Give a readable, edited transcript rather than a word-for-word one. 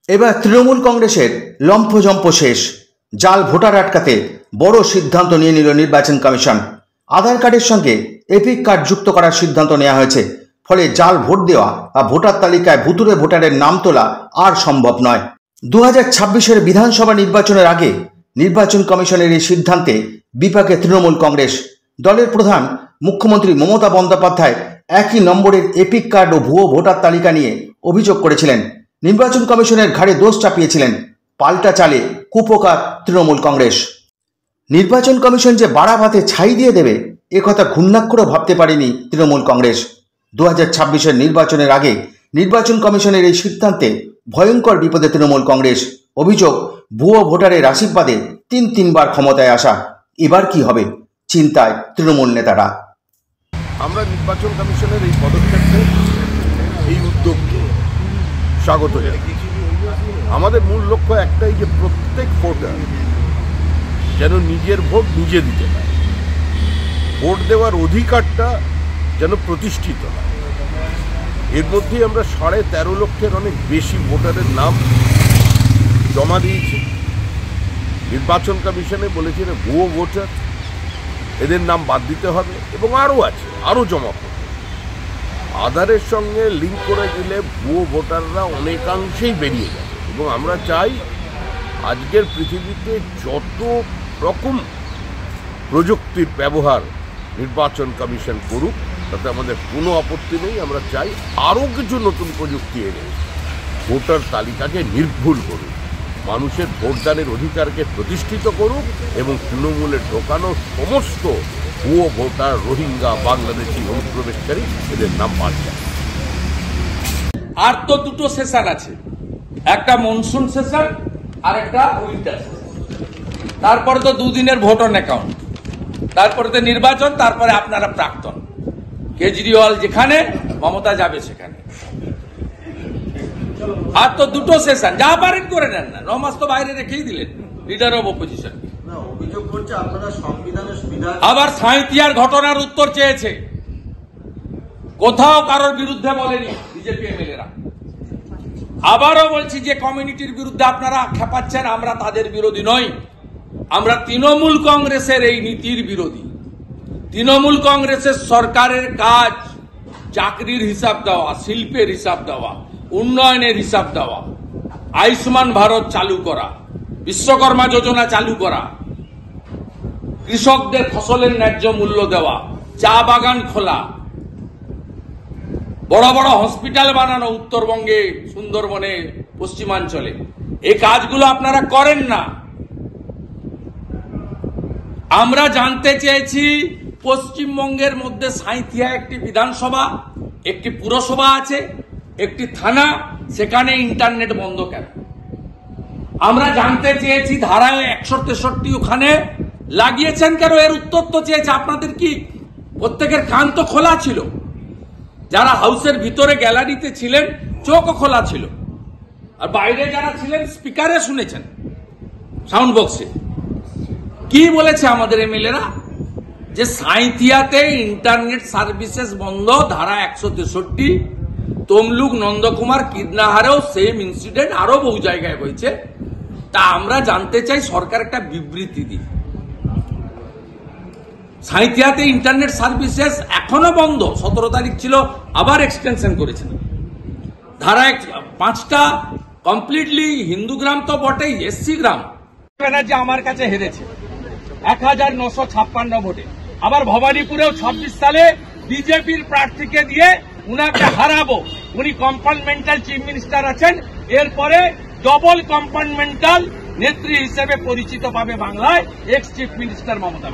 এবার তৃণমূল কংগ্রেসের লম্ফজম্প শেষ। জাল ভোটার আটকাতে বড় সিদ্ধান্ত নিয়ে নিল নির্বাচন কমিশন। আধার কার্ডের সঙ্গে এপিক কার্ড যুক্ত করার সিদ্ধান্ত নেওয়া হয়েছে। ফলে জাল ভোট দেওয়া বা ভোটার তালিকায় ভুতুড়ে ভোটারের নাম তোলা আর সম্ভব নয়। 2026-এর বিধানসভা নির্বাচনের আগে নির্বাচন কমিশনের এই সিদ্ধান্তে বিপাকে তৃণমূল কংগ্রেস। দলের প্রধান মুখ্যমন্ত্রী মমতা বন্দ্যোপাধ্যায় একই নম্বরের এপিক কার্ড ও ভুয়ো ভোটার তালিকা নিয়ে অভিযোগ করেছিলেন। নির্বাচন কমিশনের ঘাড়ে দোষ চাপিয়েছিলেন। পাল্টা চালে কুপোকাত তৃণমূল কংগ্রেস। নির্বাচন কমিশন যে বাড়া ভাতে ছাই দিয়ে দেবে একথা ঘুণাক্ষরেও ভাবতে পারেনি তৃণমূল কংগ্রেস। 2026-এর নির্বাচনের আগে নির্বাচন কমিশনের এই সিদ্ধান্তে ভয়ঙ্কর বিপদে তৃণমূল কংগ্রেস। অভিযোগ, ভুয়ো ভোটারের আশীর্বাদে তিনবার ক্ষমতায় আসা। এবার কি হবে, চিন্তায় তৃণমূল নেতারা। আমরা নির্বাচন কমিশনের এই পদক্ষেপে, এই উদ্যোগকে স্বাগত জানাই। আমাদের মূল লক্ষ্য একটাই, যে প্রত্যেক ভোটার যেন নিজের ভোট নিজে দিতে পারে, ভোট দেওয়ার অধিকারটা যেন প্রতিষ্ঠিত হয়। এর মধ্যেই আমরা 13.5 লক্ষের অনেক বেশি ভোটারের নাম জমা দিয়েছি। নির্বাচন কমিশনে বলেছে ভুয়ো ভোটার, এদের নাম বাদ দিতে হবে এবং আরও আছে, আরও জমা করতে। আধারের সঙ্গে লিঙ্ক করে দিলে ভুয়ো ভোটাররা অনেকাংশেই বেরিয়ে যাবে এবং আমরা চাই আজকের পৃথিবীতে যত রকম প্রযুক্তির ব্যবহার নির্বাচন কমিশন করুক, তাতে আমাদের কোনো আপত্তি নেই। আমরা চাই আরও কিছু নতুন প্রযুক্তি এনে ভোটার তালিকাকে নির্ভুল করুক, মানুষের ভোটদানের অধিকারকে প্রতিষ্ঠিত করুক এবং তৃণমূলে ঢোকানো সমস্ত ভুয়ো ভোটার, রোহিঙ্গা, বাংলাদেশি অনুপ্রবেশকারী, এদের নাম বাদ যায়। আর তো দুটো সেশন আছে, একটা মনসুন সেশন আর একটা উইন্টার সেশন। তারপরে তো দুদিনের ভোট অন অ্যাকাউন্ট, তারপরে তো নির্বাচন, তারপরে আপনারা প্রাক্তন। কেজরিওয়াল যেখানে, মমতা যাবে সেখানে। আর তো দুটো সেশন, যা পারেন করে নেন না। 9 মাস তো বাইরে রেখেই দিলেন লিডার অব অপোজিশন। আবার সাঁইতিয়ার ঘটনার উত্তর চেয়েছে, কোথাও কারোর বিরুদ্ধে বলেনি বিজেপি এমএলএরা। আবারও বলছি, যে কমিউনিটির বিরুদ্ধে আপনারা খেপাচ্ছেন, আমরা তাদের বিরোধী নই। আমরা তৃণমূল কংগ্রেসের এই নীতির বিরোধী। তৃণমূল কংগ্রেসের সরকারের কাজ চাকরির হিসাব দেওয়া, শিল্পের হিসাব দেওয়া, উন্নয়নের হিসাব দেওয়া, আয়ুষ্মান ভারত চালু করা, বিশ্বকর্মা যোজনা চালু করা, কৃষকদের ফসলের ন্যায্য মূল্য দেওয়া, চা বাগান খোলা, বড় বড় হসপিটাল বানানো উত্তরবঙ্গে, সুন্দরবনে, পশ্চিমাঞ্চলে। এই কাজগুলো আপনারা করেন না। আমরা জানতে চেয়েছি, পশ্চিমবঙ্গের মধ্যে সাঁইথিয়া একটি বিধানসভা, একটি পুরসভা আছে, একটি থানা, সেখানে ইন্টারনেট বন্ধ কেন? আমরা জানতে চেয়েছি, ধারায় 163 ওখানে লাগিয়েছেন কেন? এর উত্তর তো চেয়েছে। আপনাদের কি প্রত্যেকের কান তো খোলা ছিল? যারা হাউসের ভিতরে গ্যালারিতে ছিলেন, চোখও খোলা ছিল, আর বাইরে যারা ছিলেন স্পিকারে শুনেছেন, সাউন্ড বক্সে। কি বলেছে আমাদের এমএলএরা? যে সাঁইথিয়াতে ইন্টারনেট সার্ভিসেস বন্ধ, ধারা 163। তমলুক, নন্দকুমার, কীর্ণাহারেও সেম ইনসিডেন্ট, আরো বহু জায়গায় হয়েছে। তা আমরা জানতে চাই, সরকার একটা বিবৃতি দিই। সাঁইথিয়াতে ইন্টারনেট সার্ভিসেস এখনো বন্ধ, 17 তারিখ ছিল, আবার এক্সটেনশন করেছেন। ধারা 5টা কমপ্লিটলি হিন্দু গ্রাম তো বটেই, এসসি গ্রাম। ব্যানার্জি আমার কাছে হেরেছে 1956 ভোটে। আবার ভবানীপুরেও 26 সালে বিজেপির প্রার্থীকে দিয়ে উনাকে হারাবো। উনি কম্পার্টমেন্টাল চিফ মিনিস্টার আছেন, এরপরে ডবল কম্পার্টমেন্টাল নেত্রী হিসেবে পরিচিত পাবে বাংলায় এক্স চিফ মিনিস্টার মমতা।